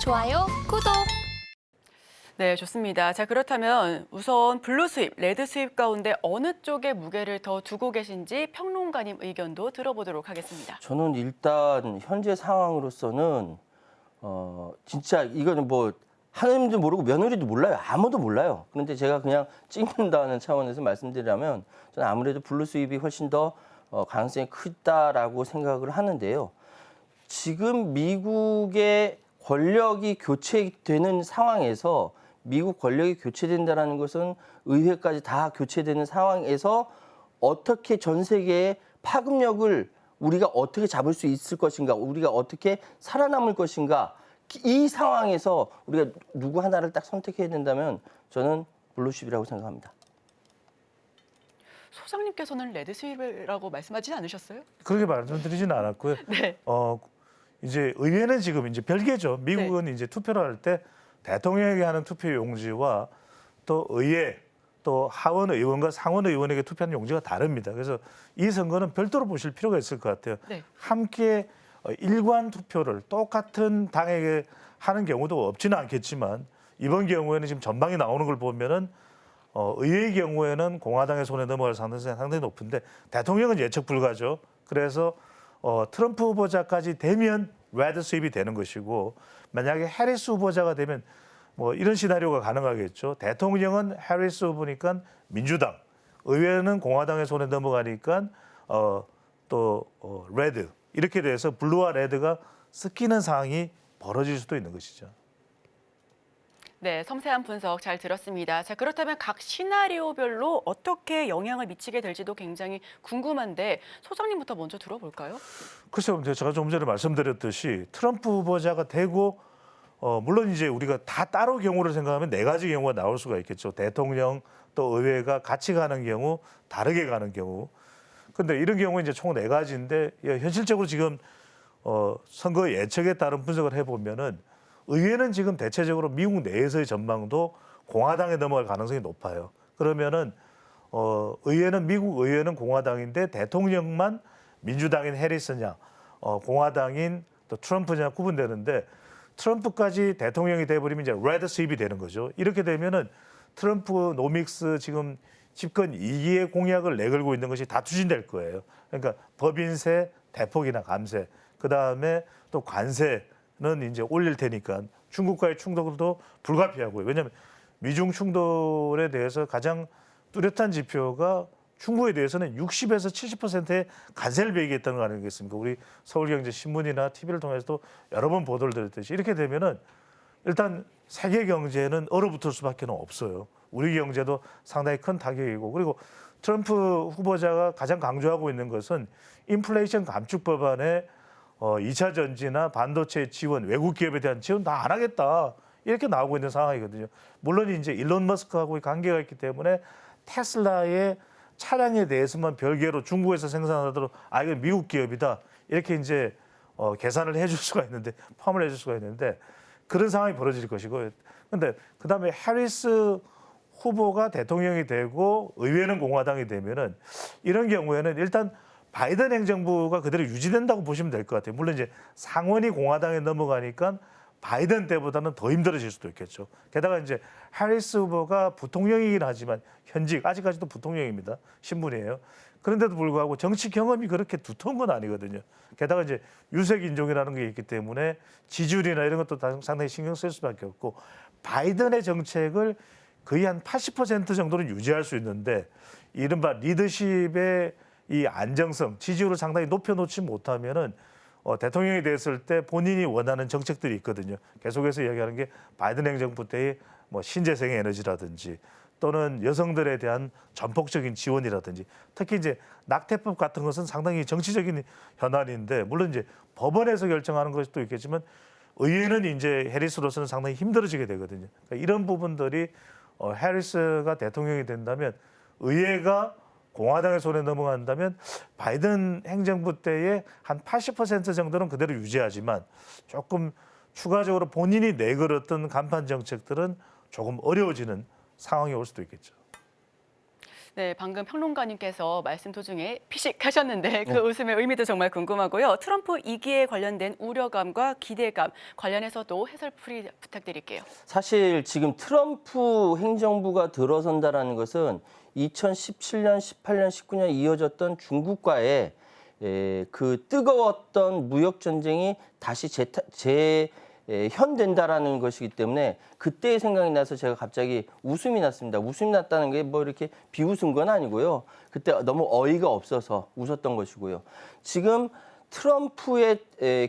좋아요, 구독. 네, 좋습니다. 자, 그렇다면 우선 블루 수입, 레드 수입 가운데 어느 쪽에 무게를 더 두고 계신지 평론가님 의견도 들어보도록 하겠습니다. 저는 일단 현재 상황으로서는 진짜 이거는 뭐 하나님도 모르고 며느리도 몰라요. 아무도 몰라요. 그런데 제가 그냥 찍는다는 차원에서 말씀드리자면 저는 아무래도 블루 수입이 훨씬 더 가능성이 크다라고 생각을 하는데요. 지금 미국의 권력이 교체되는 상황에서 미국 권력이 교체된다는 것은 의회까지 다 교체되는 상황에서 어떻게 전 세계의 파급력을 우리가 어떻게 잡을 수 있을 것인가, 우리가 어떻게 살아남을 것인가, 이 상황에서 우리가 누구 하나를 딱 선택해야 된다면 저는 블루십이라고 생각합니다. 소장님께서는 레드 수입이라고 말씀하지 않으셨어요? 그렇게 말씀드리지는 않았고요. 네. 이제 의회는 지금 이제 별개죠. 미국은 이제 투표를 할 때 대통령에게 하는 투표 용지와 또 의회 또 하원 의원과 상원 의원에게 투표하는 용지가 다릅니다. 그래서 이 선거는 별도로 보실 필요가 있을 것 같아요. 네. 함께 일관 투표를 똑같은 당에게 하는 경우도 없지는 않겠지만 이번 경우에는 지금 전방이 나오는 걸 보면은 의회의 경우에는 공화당의 손에 넘어갈 가능성이 상당히 높은데 대통령은 예측 불가죠. 그래서 트럼프 후보자까지 되면 레드 수입이 되는 것이고 만약에 해리스 후보자가 되면 뭐 이런 시나리오가 가능하겠죠. 대통령은 해리스 후보니까 민주당, 의회는 공화당의 손에 넘어가니까 레드 이렇게 돼서 블루와 레드가 섞이는 상황이 벌어질 수도 있는 것이죠. 네, 섬세한 분석 잘 들었습니다. 자, 그렇다면 각 시나리오별로 어떻게 영향을 미치게 될지도 굉장히 궁금한데 소장님부터 먼저 들어볼까요? 글쎄요, 제가 좀 전에 말씀드렸듯이 트럼프 후보자가 되고 물론 이제 우리가 다 따로 경우를 생각하면 네 가지 경우가 나올 수가 있겠죠. 대통령 또 의회가 같이 가는 경우, 다르게 가는 경우. 근데 이런 경우 이제 총 네 가지인데 현실적으로 지금 선거 예측에 따른 분석을 해보면은 의회는 지금 대체적으로 미국 내에서의 전망도 공화당에 넘어갈 가능성이 높아요. 그러면은 의회는 미국 의회는 공화당인데 대통령만 민주당인 해리스냐, 공화당인 또 트럼프냐 구분되는데 트럼프까지 대통령이 돼버리면 이제 레드 수입이 되는 거죠. 이렇게 되면은 트럼프 노믹스 지금 집권 2기의 공약을 내걸고 있는 것이 다 추진될 거예요. 그러니까 법인세 대폭이나 감세, 그 다음에 또 관세는 이제 올릴 테니까 중국과의 충돌도 불가피하고요. 왜냐하면 미중 충돌에 대해서 가장 뚜렷한 지표가 중국에 대해서는 60에서 70%의 관세를 매기겠다는 거 아니겠습니까? 우리 서울경제신문이나 TV를 통해서도 여러 번 보도를 드렸듯이 이렇게 되면은 일단 세계 경제는 얼어붙을 수밖에 없어요. 우리 경제도 상당히 큰 타격이고 그리고 트럼프 후보자가 가장 강조하고 있는 것은 인플레이션 감축 법안에 2차 전지나 반도체 지원, 외국 기업에 대한 지원 다 안 하겠다. 이렇게 나오고 있는 상황이거든요. 물론 이제 일론 머스크하고의 관계가 있기 때문에 테슬라의 차량에 대해서만 별개로 중국에서 생산하도록 이건 미국 기업이다. 이렇게 이제 계산을 해줄 수가 있는데 포함을 해줄 수가 있는데 그런 상황이 벌어질 것이고 근데 그다음에 해리스 후보가 대통령이 되고 의회는 공화당이 되면은 이런 경우에는 일단 바이든 행정부가 그대로 유지된다고 보시면 될 것 같아요. 물론 이제 상원이 공화당에 넘어가니까 바이든 때보다는 더 힘들어질 수도 있겠죠. 게다가 이제 해리스 후보가 부통령이긴 하지만 현직 아직까지도 부통령입니다. 신분이에요. 그런데도 불구하고 정치 경험이 그렇게 두터운 건 아니거든요. 게다가 이제 유색 인종이라는 게 있기 때문에 지지율이나 이런 것도 상당히 신경 쓸 수밖에 없고 바이든의 정책을 거의 한 80% 정도는 유지할 수 있는데 이른바 리더십의 이 안정성, 지지율을 상당히 높여놓지 못하면은 대통령이 됐을 때 본인이 원하는 정책들이 있거든요. 계속해서 이야기하는 게 바이든 행정부 때의 뭐 신재생 에너지라든지 또는 여성들에 대한 전폭적인 지원이라든지 특히 이제 낙태법 같은 것은 상당히 정치적인 현안인데 물론 이제 법원에서 결정하는 것도 있겠지만 의회는 이제 해리스로서는 상당히 힘들어지게 되거든요. 그러니까 이런 부분들이 해리스가 대통령이 된다면 의회가 공화당의 손에 넘어간다면 바이든 행정부 때의 한 80% 정도는 그대로 유지하지만 조금 추가적으로 본인이 내걸었던 간판 정책들은 조금 어려워지는 상황이 올 수도 있겠죠. 네, 방금 평론가님께서 말씀 도중에 피식하셨는데 그 웃음의 의미도 정말 궁금하고요. 트럼프 2기에 관련된 우려감과 기대감 관련해서도 해설풀이 부탁드릴게요. 사실 지금 트럼프 행정부가 들어선다라는 것은 2017년, 18년, 19년 이어졌던 중국과의 그 뜨거웠던 무역 전쟁이 다시 현된다라는 것이기 때문에 그때의 생각이 나서 제가 갑자기 웃음이 났습니다. 웃음이 났다는 게 뭐 이렇게 비웃은 건 아니고요. 그때 너무 어이가 없어서 웃었던 것이고요. 지금 트럼프의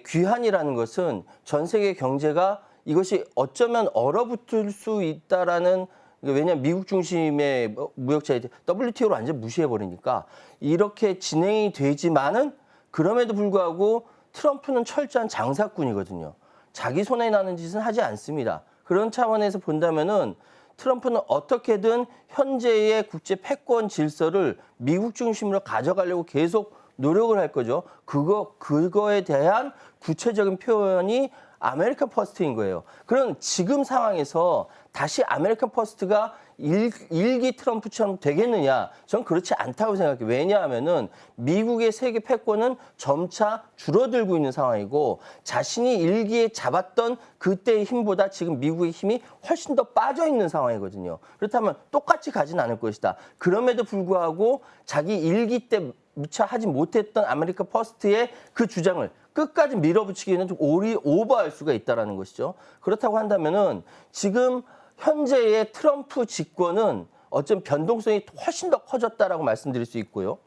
귀환이라는 것은 전 세계 경제가 이것이 어쩌면 얼어붙을 수 있다라는, 왜냐하면 미국 중심의 무역체제 WTO를 완전 무시해버리니까 이렇게 진행이 되지만은 그럼에도 불구하고 트럼프는 철저한 장사꾼이거든요. 자기 손에 나는 짓은 하지 않습니다. 그런 차원에서 본다면은 트럼프는 어떻게든 현재의 국제 패권 질서를 미국 중심으로 가져가려고 계속 노력을 할 거죠. 그거에 대한 구체적인 표현이 아메리칸 퍼스트인 거예요. 그럼 지금 상황에서 다시 아메리칸 퍼스트가 일기 트럼프처럼 되겠느냐? 전 그렇지 않다고 생각해요. 왜냐하면은 미국의 세계 패권은 점차 줄어들고 있는 상황이고 자신이 일기에 잡았던 그때의 힘보다 지금 미국의 힘이 훨씬 더 빠져 있는 상황이거든요. 그렇다면 똑같이 가진 않을 것이다. 그럼에도 불구하고 자기 일기 때 미처 하지 못했던 아메리칸 퍼스트의 그 주장을 끝까지 밀어붙이기에는 좀 오버할 수가 있다는 것이죠. 그렇다고 한다면은 지금 현재의 트럼프 집권은 어쩜 변동성이 훨씬 더 커졌다라고 말씀드릴 수 있고요.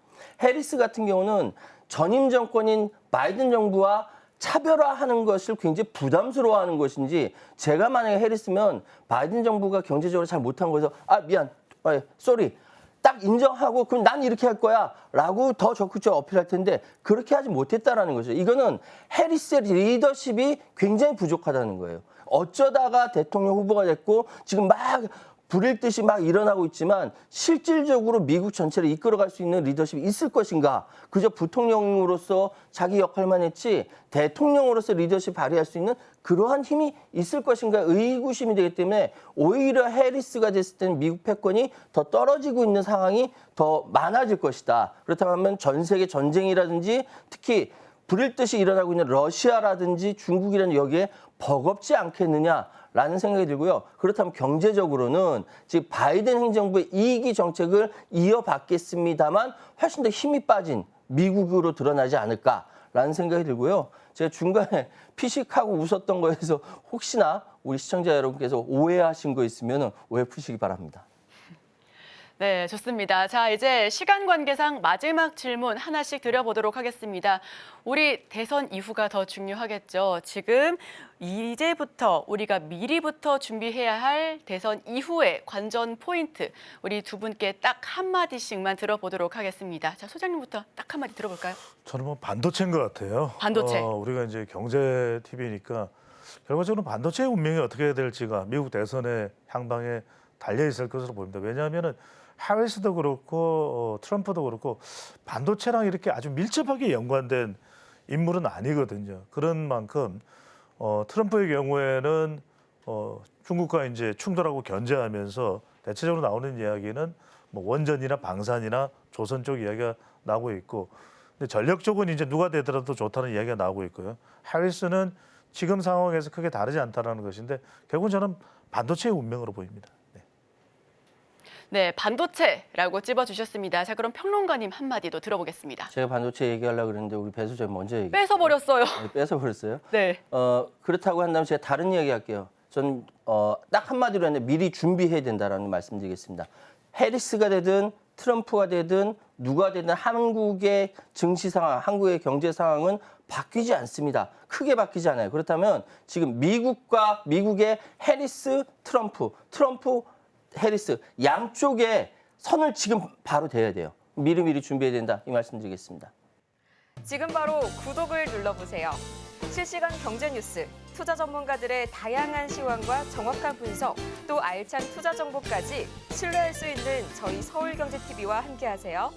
해리스 같은 경우는 전임 정권인 바이든 정부와 차별화하는 것을 굉장히 부담스러워하는 것인지, 제가 만약에 해리스면 바이든 정부가 경제적으로 잘 못한 거에서 미안, 쏘리. 딱 인정하고 그럼 난 이렇게 할 거야 라고 더 적극적으로 어필할 텐데 그렇게 하지 못했다라는 거죠. 이거는 해리스의 리더십이 굉장히 부족하다는 거예요. 어쩌다가 대통령 후보가 됐고 지금 막 불일 듯이 막 일어나고 있지만 실질적으로 미국 전체를 이끌어갈 수 있는 리더십이 있을 것인가. 그저 부통령으로서 자기 역할만 했지 대통령으로서 리더십 발휘할 수 있는 그러한 힘이 있을 것인가 의구심이 되기 때문에 오히려 해리스가 됐을 때는 미국 패권이 더 떨어지고 있는 상황이 더 많아질 것이다. 그렇다면 전 세계 전쟁이라든지 특히 불일 듯이 일어나고 있는 러시아라든지 중국이라는 여기에 버겁지 않겠느냐라는 생각이 들고요. 그렇다면 경제적으로는 지금 바이든 행정부의 2기 정책을 이어받겠습니다만 훨씬 더 힘이 빠진 미국으로 드러나지 않을까라는 생각이 들고요. 제가 중간에 피식하고 웃었던 거에서 혹시나 우리 시청자 여러분께서 오해하신 거 있으면 오해 푸시기 바랍니다. 네, 좋습니다. 자, 이제 시간 관계상 마지막 질문 하나씩 드려보도록 하겠습니다. 우리 대선 이후가 더 중요하겠죠. 지금 이제부터 우리가 미리부터 준비해야 할 대선 이후의 관전 포인트, 우리 두 분께 딱 한마디씩만 들어보도록 하겠습니다. 자, 소장님부터 딱 한마디 들어볼까요? 저는 뭐 반도체인 것 같아요. 반도체. 우리가 이제 경제 TV니까 결과적으로 반도체의 운명이 어떻게 될지가 미국 대선의 향방에 달려 있을 것으로 보입니다. 왜냐하면은 해리스도 그렇고 트럼프도 그렇고 반도체랑 이렇게 아주 밀접하게 연관된 인물은 아니거든요. 그런 만큼 트럼프의 경우에는 중국과 이제 충돌하고 견제하면서 대체적으로 나오는 이야기는 뭐 원전이나 방산이나 조선 쪽 이야기가 나오고 있고, 근데 전력 쪽은 이제 누가 되더라도 좋다는 이야기가 나오고 있고요. 해리스는 지금 상황에서 크게 다르지 않다는 것인데 결국은 저는 반도체의 운명으로 보입니다. 네, 반도체라고 찝어주셨습니다. 자, 그럼 평론가님 한마디도 들어보겠습니다. 제가 반도체 얘기하려고 그랬는데 우리 배수재 먼저 얘기해요. 뺏어버렸어요. 네, 뺏어버렸어요? 네. 그렇다고 한다면 제가 다른 이야기 할게요. 전 딱 한마디로 했는데 미리 준비해야 된다라는 말씀드리겠습니다. 해리스가 되든 트럼프가 되든 누가 되든 한국의 증시 상황, 한국의 경제 상황은 바뀌지 않습니다. 크게 바뀌지 않아요. 그렇다면 지금 미국의 해리스, 트럼프, 해리스 양쪽에 선을 지금 바로 대야 돼요. 미리미리 준비해야 된다. 이 말씀드리겠습니다. 지금 바로 구독을 눌러보세요. 실시간 경제 뉴스, 투자 전문가들의 다양한 시황과 정확한 분석, 또 알찬 투자 정보까지 신뢰할 수 있는 저희 서울경제TV와 함께하세요.